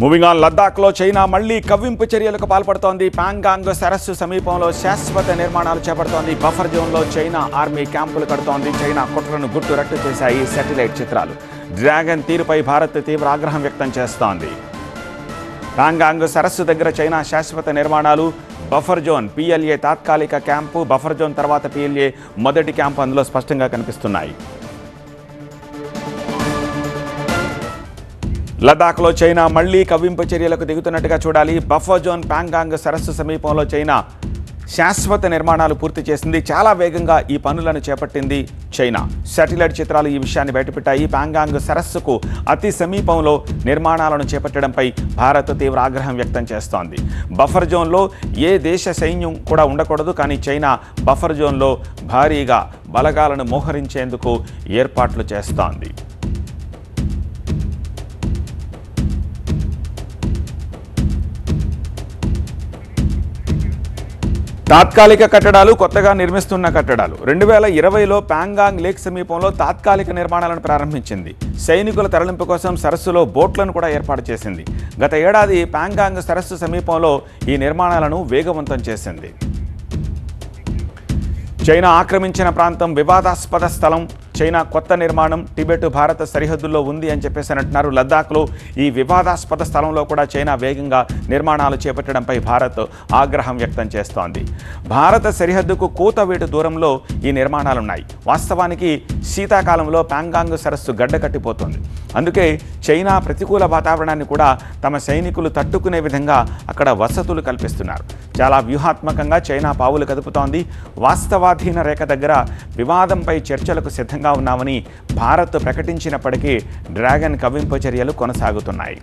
Moving on, లద్దాఖ్లో China మళ్లీ కవ్వింపు చర్యలకు పాల్పడుతోంది. ప్యాంగాంగ్ సరస్సు సమీపంలో శాశ్వత నిర్మాణాలు చేపడుతోంది. బఫర్ జోన్లో చైనా ఆర్మీ క్యాంపులు కడుతోంది. చైనా కుట్రను గుట్టురట్టు చేశాయి శాటిలైట్ చిత్రాలు. డ్రాగన్ తీరుపై భారత్ తీవ్ర ఆగ్రహం వ్యక్తం చేస్తోంది. ప్యాంగాంగ్ సరస్సు దగ్గర చైనా శాశ్వత నిర్మాణాలు, బఫర్ జోన్ PLA తాత్కాలిక క్యాంపు, బఫర్ జోన్ తర్వాత PLA మొదటి క్యాంపు అందులో స్పష్టంగా కనిపిస్తున్నాయి. లద్దాఖ్లో చైనా మళ్లీ కవ్వింపు చర్యలకు దిగుతున్నట్టుగా చూడాలి. బఫర్ జోన్ ప్యాంగాంగ్ సరస్సు సమీపంలో చైనా శాశ్వత నిర్మాణాలు పూర్తి చేసింది. చాలా వేగంగా ఈ పనులను చేపట్టింది చైనా. శాటిలైట్ చిత్రాలు ఈ విషయాన్ని బయటపెట్టాయి. ప్యాంగాంగ్ సరస్సుకు అతి సమీపంలో నిర్మాణాలను చేపట్టడంపై భారత్ తీవ్ర ఆగ్రహం వ్యక్తం చేస్తోంది. బఫర్ జోన్లో ఏ దేశ సైన్యం కూడా ఉండకూడదు, కానీ చైనా బఫర్ జోన్లో భారీగా బలగాలను మోహరించేందుకు ఏర్పాట్లు చేస్తోంది. తాత్కాలిక కట్టడాలు, కొత్తగా నిర్మిస్తున్న కట్టడాలు. 2020లో ప్యాంగాంగ్ లేక్ సమీపంలో తాత్కాలిక నిర్మాణాలను ప్రారంభించింది. సైనికుల తరలింపు కోసం సరస్సులో బోట్లను కూడా ఏర్పాటు చేసింది. గత ఏడాది ప్యాంగాంగ్ సరస్సు సమీపంలో ఈ నిర్మాణాలను వేగవంతం చేసింది. చైనా ఆక్రమించిన ప్రాంతం వివాదాస్పద స్థలం. చైనా కొత్త నిర్మాణం టిబెట్ భారత సరిహద్దుల్లో ఉంది అని చెప్పేసి అంటున్నారు. లద్దాఖ్లో ఈ వివాదాస్పద స్థలంలో కూడా చైనా వేగంగా నిర్మాణాలు చేపట్టడంపై భారత్ ఆగ్రహం వ్యక్తం చేస్తోంది. భారత సరిహద్దుకు కూతవేటు దూరంలో ఈ నిర్మాణాలున్నాయి. వాస్తవానికి శీతాకాలంలో ప్యాంగాంగ్ సరస్సు గడ్డకట్టిపోతుంది. అందుకే చైనా ప్రతికూల వాతావరణాన్ని కూడా తమ సైనికులు తట్టుకునే విధంగా అక్కడ వసతులు కల్పిస్తున్నారు. చాలా వ్యూహాత్మకంగా చైనా పావులు కదుపుతోంది. వాస్తవాధీన రేఖ దగ్గర వివాదంపై చర్చలకు సిద్ధంగా ఉన్నామని భారత్ ప్రకటించినప్పటికీ డ్రాగన్ కవ్వింపు చర్యలు కొనసాగుతున్నాయి.